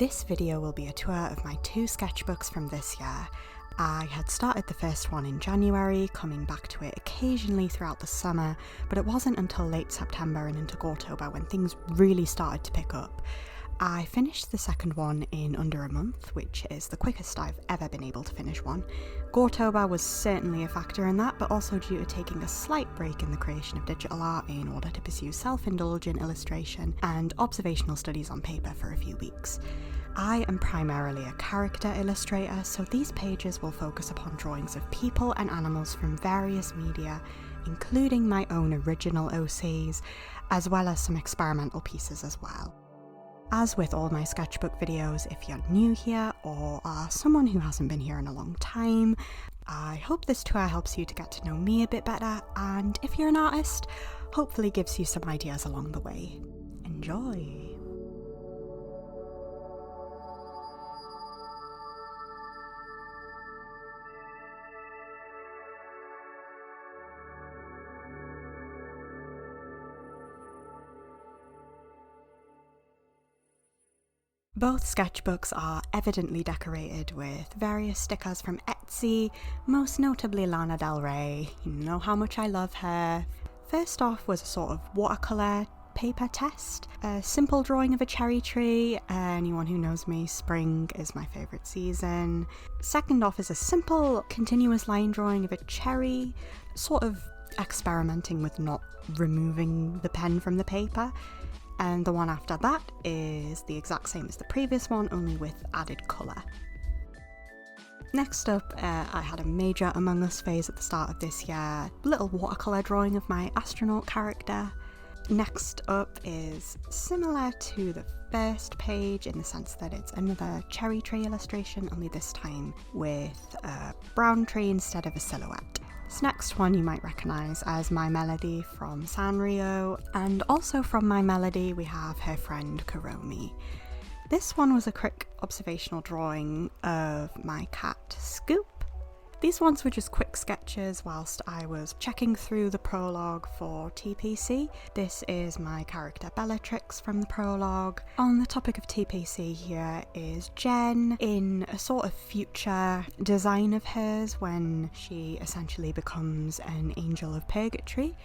This video will be a tour of my 2 sketchbooks from this year. I had started the first one in January, coming back to it occasionally throughout the summer, but it wasn't until late September and into October when things really started to pick up. I finished the second one in under a month, which is the quickest I've ever been able to finish one. October was certainly a factor in that, but also due to taking a slight break in the creation of digital art in order to pursue self-indulgent illustration and observational studies on paper for a few weeks. I am primarily a character illustrator, so these pages will focus upon drawings of people and animals from various media, including my own original OCs, as well as some experimental pieces as well. As with all my sketchbook videos, if you're new here or are someone who hasn't been here in a long time, I hope this tour helps you to get to know me a bit better, and if you're an artist, hopefully gives you some ideas along the way. Enjoy! Both sketchbooks are evidently decorated with various stickers from Etsy, most notably Lana Del Rey. You know how much I love her. First off was a sort of watercolour paper test, a simple drawing of a cherry tree. Anyone who knows me, spring is my favourite season. Second off is a simple continuous line drawing of a cherry, sort of experimenting with not removing the pen from the paper. And the one after that is the exact same as the previous one, only with added colour. Next up, I had a major Among Us phase at the start of this year, little watercolour drawing of my astronaut character. Next up is similar to the first page in the sense that it's another cherry tree illustration, only this time with a brown tree instead of a silhouette. This next one you might recognise as My Melody from Sanrio, and also from My Melody we have her friend Kuromi. This one was a quick observational drawing of my cat Scoop. These ones were just quick sketches whilst I was checking through the prologue for TPC. This is my character Bellatrix from the prologue. On the topic of TPC, here is Jen in a sort of future design of hers when she essentially becomes an angel of purgatory.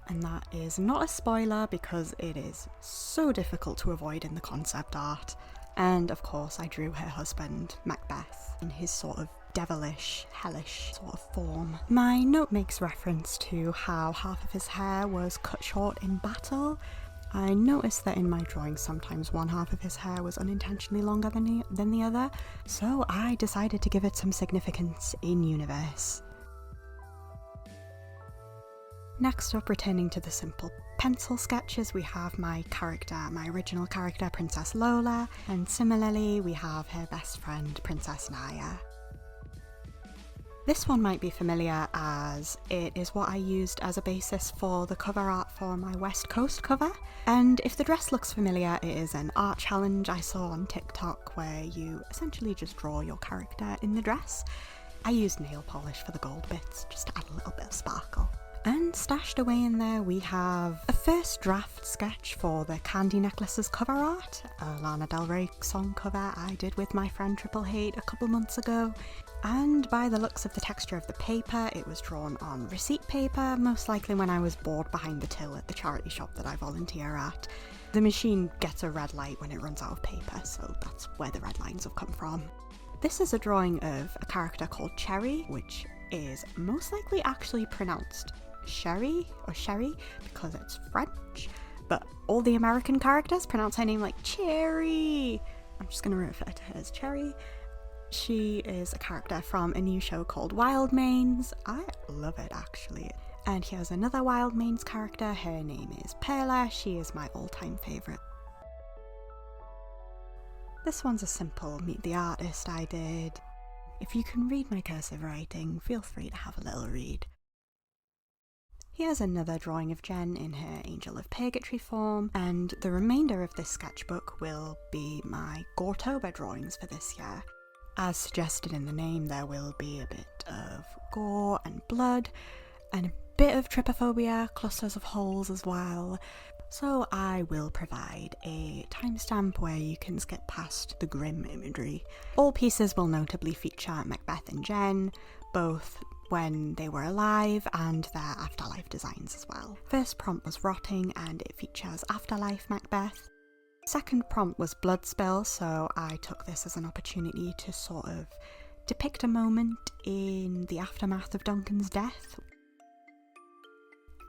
And that is not a spoiler because it is so difficult to avoid in the concept art. And of course I drew her husband, Macbeth, in his sort of devilish, hellish sort of form. My note makes reference to how half of his hair was cut short in battle. I noticed that in my drawings sometimes one half of his hair was unintentionally longer than the other, so I decided to give it some significance in universe. Next up, returning to the simple pencil sketches, we have my original character, Princess Lola, and similarly we have her best friend, Princess Naya. This one might be familiar as it is what I used as a basis for the cover art for my West Coast cover. And if the dress looks familiar, it is an art challenge I saw on TikTok where you essentially just draw your character in the dress. I used nail polish for the gold bits, just to add a little bit of sparkle. And stashed away in there we have a first draft sketch for the Candy Necklaces cover art, a Lana Del Rey song cover I did with my friend Triple Hate a couple months ago. And by the looks of the texture of the paper, it was drawn on receipt paper, most likely when I was bored behind the till at the charity shop that I volunteer at. The machine gets a red light when it runs out of paper, so that's where the red lines have come from. This is a drawing of a character called Cherry, which is most likely actually pronounced Sherry or Sherry because it's French, but all the American characters pronounce her name like Cherry. I'm just going to refer to her as Cherry. She is a character from a new show called Wildmanes. I love it actually. And here's another Wildmanes character. Her name is Perla. She is my all-time favourite. This one's a simple meet the artist I did. If you can read my cursive writing, feel free to have a little read. Here's another drawing of Jen in her Angel of Purgatory form, and the remainder of this sketchbook will be my Goreober drawings for this year. As suggested in the name, there will be a bit of gore and blood, and a bit of trypophobia, clusters of holes as well. so I will provide a timestamp where you can skip past the grim imagery. All pieces will notably feature Macbeth and Jen, both when they were alive and their afterlife designs as well. First prompt was Rotting and it features afterlife Macbeth. Second prompt was Blood Spill, so I took this as an opportunity to sort of depict a moment in the aftermath of Duncan's death.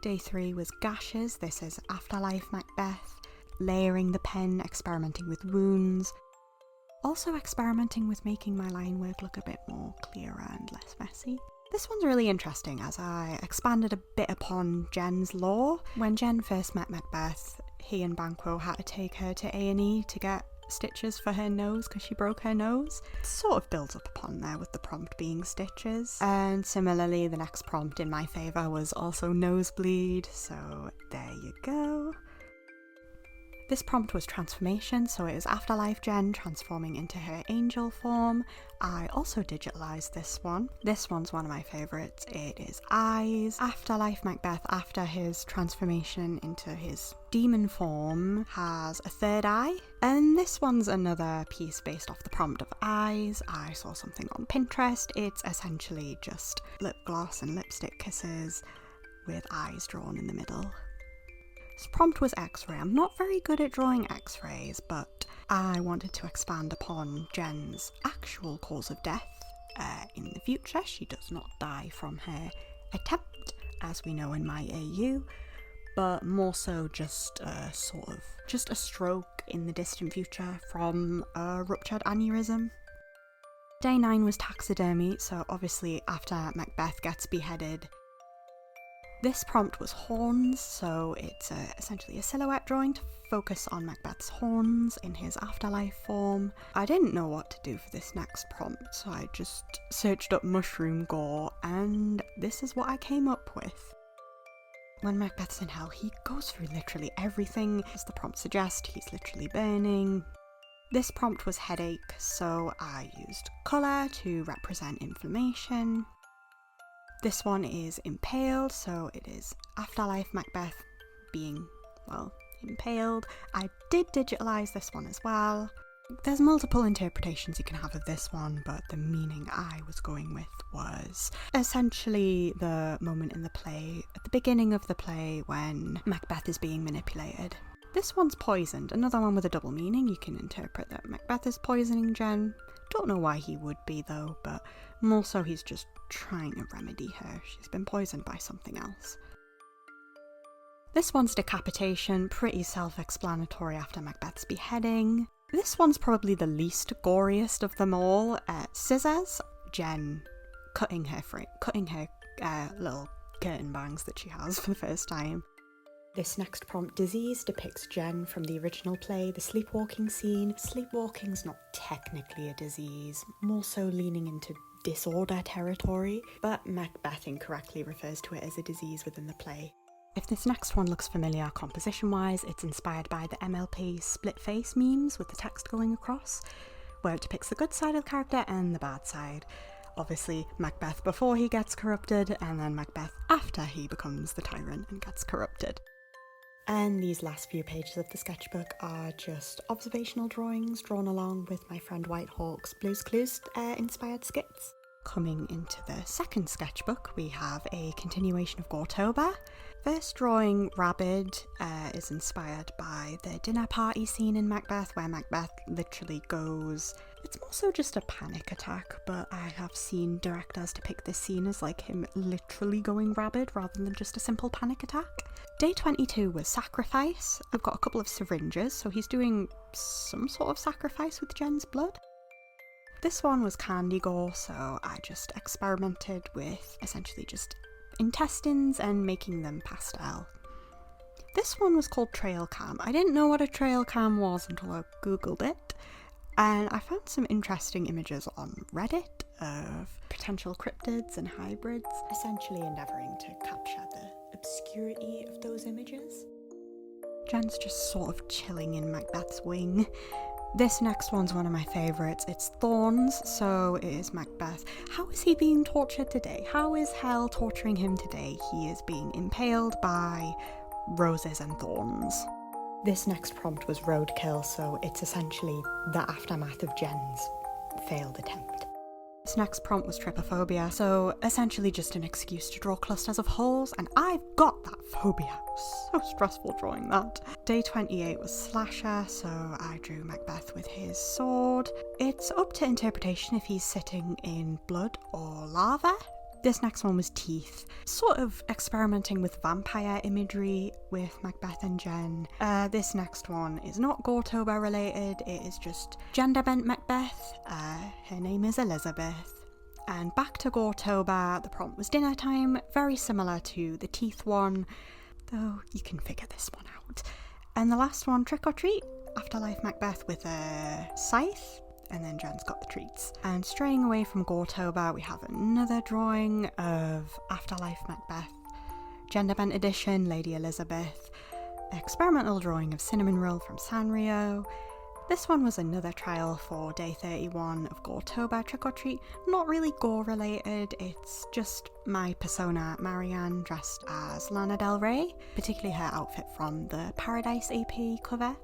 Day 3 was Gashes. This is afterlife Macbeth, layering the pen, experimenting with wounds, also experimenting with making my line work look a bit more clearer and less messy. This one's really interesting as I expanded a bit upon Jen's lore. When Jen first met Macbeth, he and Banquo had to take her to A&E to get stitches for her nose because she broke her nose. It sort of builds up upon there with the prompt being stitches. And similarly, the next prompt in my favour was also nosebleed, so there you go. This prompt was transformation, so it is afterlife Jen transforming into her angel form. I also digitalised this one. This one's one of my favourites. It is Eyes. Afterlife Macbeth, after his transformation into his demon form, has a third eye. And this one's another piece based off the prompt of Eyes. I saw something on Pinterest. It's essentially just lip gloss and lipstick kisses with eyes drawn in the middle. This prompt was X-ray. I'm not very good at drawing X-rays, but I wanted to expand upon Jen's actual cause of death. In the future, she does not die from her attempt, as we know in my AU, but more so just a stroke in the distant future from a ruptured aneurysm. Day 9 was taxidermy, so obviously after Macbeth gets beheaded, this prompt was horns, so it's essentially a silhouette drawing to focus on Macbeth's horns in his afterlife form. I didn't know what to do for this next prompt, so I just searched up mushroom gore, and this is what I came up with. When Macbeth's in hell, he goes through literally everything. As the prompt suggests, he's literally burning. This prompt was headache, so I used colour to represent inflammation. This one is impaled, so it is afterlife Macbeth being, well, impaled. I did digitalise this one as well. There's multiple interpretations you can have of this one, but the meaning I was going with was essentially the moment in the play, at the beginning of the play, when Macbeth is being manipulated. This one's poisoned, another one with a double meaning. You can interpret that Macbeth is poisoning Jen. Don't know why he would be though, but more so he's just trying to remedy her. She's been poisoned by something else. This one's decapitation, pretty self-explanatory after Macbeth's beheading. This one's probably the least goriest of them all. Scissors, Jen cutting her little curtain bangs that she has for the first time. This next prompt, Disease, depicts Jen from the original play, the sleepwalking scene. Sleepwalking's not technically a disease, more so leaning into disorder territory, but Macbeth incorrectly refers to it as a disease within the play. If this next one looks familiar composition-wise, it's inspired by the MLP split face memes with the text going across, where it depicts the good side of the character and the bad side. Obviously, Macbeth before he gets corrupted, and then Macbeth after he becomes the tyrant and gets corrupted. And these last few pages of the sketchbook are just observational drawings drawn along with my friend Whitehawk's Blue's Clues inspired skits. Coming into the second sketchbook, we have a continuation of Goretober. First drawing, Rabid, is inspired by the dinner party scene in Macbeth, where Macbeth literally goes... It's more so just a panic attack, but I have seen directors depict this scene as like him literally going rabid rather than just a simple panic attack. Day 22 was Sacrifice. I've got a couple of syringes, so he's doing some sort of sacrifice with Jen's blood. This one was Candy Gore, so I just experimented with essentially just intestines and making them pastel. This one was called Trail Cam. I didn't know what a trail cam was until I googled it, and I found some interesting images on Reddit of potential cryptids and hybrids, essentially endeavouring to capture the obscurity of those images. Jen's just sort of chilling in Macbeth's wing. This next one's one of my favourites. It's Thorns, so it is Macbeth. How is he being tortured today? How is hell torturing him today? He is being impaled by roses and thorns. This next prompt was roadkill, so it's essentially the aftermath of Jen's failed attempt. This next prompt was trypophobia, so essentially just an excuse to draw clusters of holes, and I've got that phobia. So stressful drawing that. Day 28 was slasher, so I drew Macbeth with his sword. It's up to interpretation if he's sitting in blood or lava. This next one was teeth, sort of experimenting with vampire imagery with Macbeth and Jen. This next one is not Goretober related, it is just gender-bent Macbeth. Her name is Elizabeth. And back to Goretober, the prompt was dinner time, very similar to the teeth one, though you can figure this one out. And the last one, trick or treat, afterlife Macbeth with a scythe. And then Jen's got the treats. And straying away from Goretober, we have another drawing of Afterlife Macbeth, Gender Bent Edition, Lady Elizabeth, experimental drawing of Cinnamon Roll from Sanrio. This one was another trial for day 31 of Goretober Trick or Treat. Not really gore related, it's just my persona Marianne dressed as Lana Del Rey, particularly her outfit from the Paradise EP cover.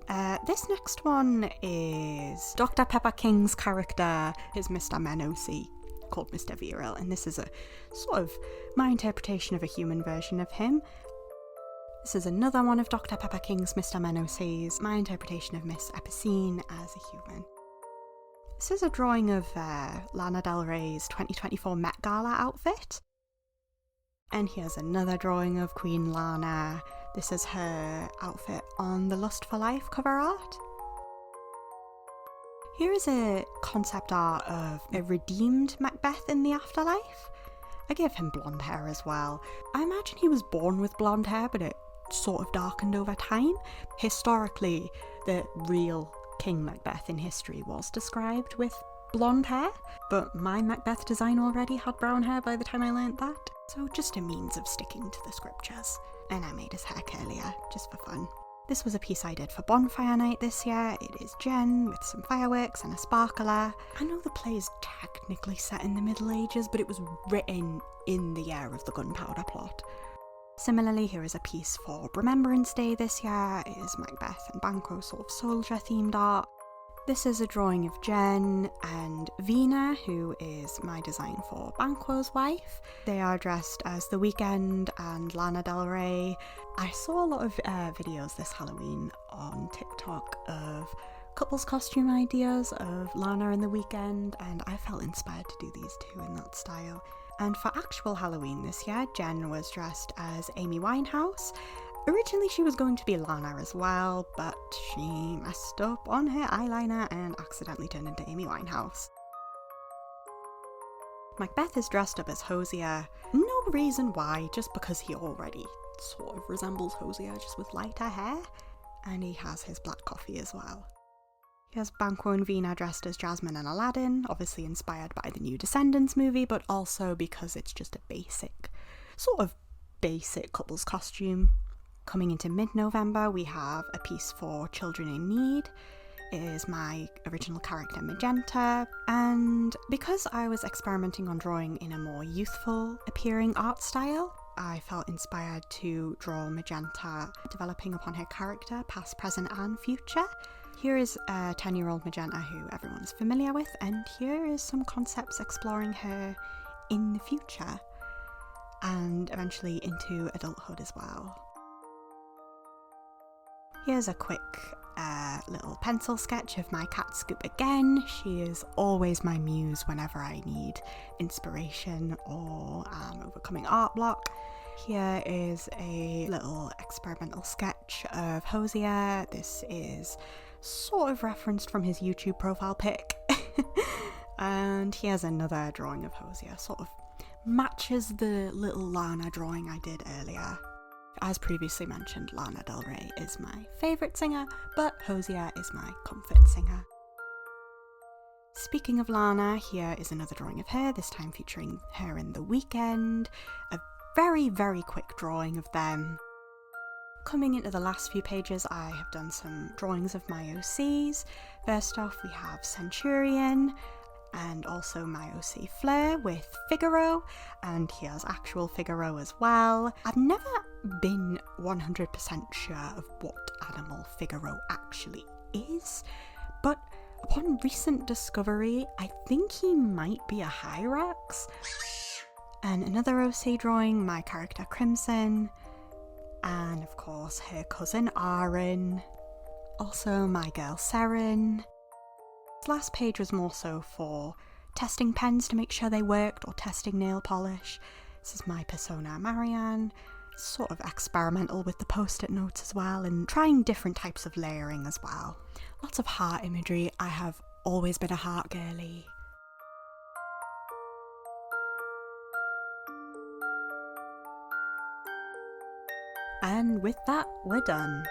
This next one is Dr. Pepper King's character is Mr. Menosi, called Mr. Virile, and this is a sort of my interpretation of a human version of him. This is another one of Dr. Pepper King's Mr. Menosi's, my interpretation of Miss Epicene as a human. This is a drawing of Lana Del Rey's 2024 Met Gala outfit. And here's another drawing of Queen Lana. This is her outfit on the Lust for Life cover art. Here is a concept art of a redeemed Macbeth in the afterlife. I gave him blonde hair as well. I imagine he was born with blonde hair, but it sort of darkened over time. Historically, the real King Macbeth in history was described with blonde hair, but my Macbeth design already had brown hair by the time I learnt that. So just a means of sticking to the scriptures. And I made his hair curlier, just for fun. This was a piece I did for Bonfire Night this year. It is Jen with some fireworks and a sparkler. I know the play is technically set in the Middle Ages, but it was written in the year of the Gunpowder Plot. Similarly, here is a piece for Remembrance Day this year. It is Macbeth and Banquo sort of soldier themed art. This is a drawing of Jen and Vina, who is my design for Banquo's wife. They are dressed as The Weeknd and Lana Del Rey. I saw a lot of videos this Halloween on TikTok of couples costume ideas of Lana and The Weeknd, and I felt inspired to do these two in that style. And for actual Halloween this year, Jen was dressed as Amy Winehouse. Originally she was going to be Lana as well, but she messed up on her eyeliner and accidentally turned into Amy Winehouse. Macbeth is dressed up as Hosier. No reason why, just because he already sort of resembles Hosier, just with lighter hair. And he has his black coffee as well. He has Banquo and Vina dressed as Jasmine and Aladdin, obviously inspired by the new Descendants movie, but also because it's just a basic couple's costume. Coming into mid-November, we have a piece for Children in Need. It is my original character Magenta, and because I was experimenting on drawing in a more youthful appearing art style, I felt inspired to draw Magenta developing upon her character, past, present and future. Here is a 10-year-old Magenta who everyone is familiar with, and here is some concepts exploring her in the future and eventually into adulthood as well. Here's a quick little pencil sketch of my cat Scoop again. She is always my muse whenever I need inspiration or overcoming art block. Here is a little experimental sketch of Hosier. This is sort of referenced from his YouTube profile pic. And here's another drawing of Hosier, sort of matches the little Lana drawing I did earlier. As previously mentioned, Lana Del Rey is my favourite singer, but Hosier is my comfort singer. Speaking of Lana, here is another drawing of her, this time featuring her in The Weeknd. A very, very quick drawing of them. Coming into the last few pages, I have done some drawings of my OCs. First off, we have Centurion, and also my OC Fleur with Figaro, and here's actual Figaro as well. I've never been 100% sure of what animal Figaro actually is, but upon recent discovery, I think he might be a Hyrax. And another OC drawing, my character Crimson, and of course her cousin Aaron, also my girl Seren. This last page was more so for testing pens to make sure they worked, or testing nail polish. This is my persona Marianne, sort of experimental with the post-it notes as well, and trying different types of layering as well. Lots of heart imagery. I have always been a heart girly. And with that, we're done.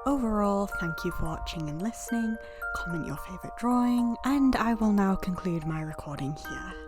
Overall, thank you for watching and listening. Comment your favourite drawing, and I will now conclude my recording here.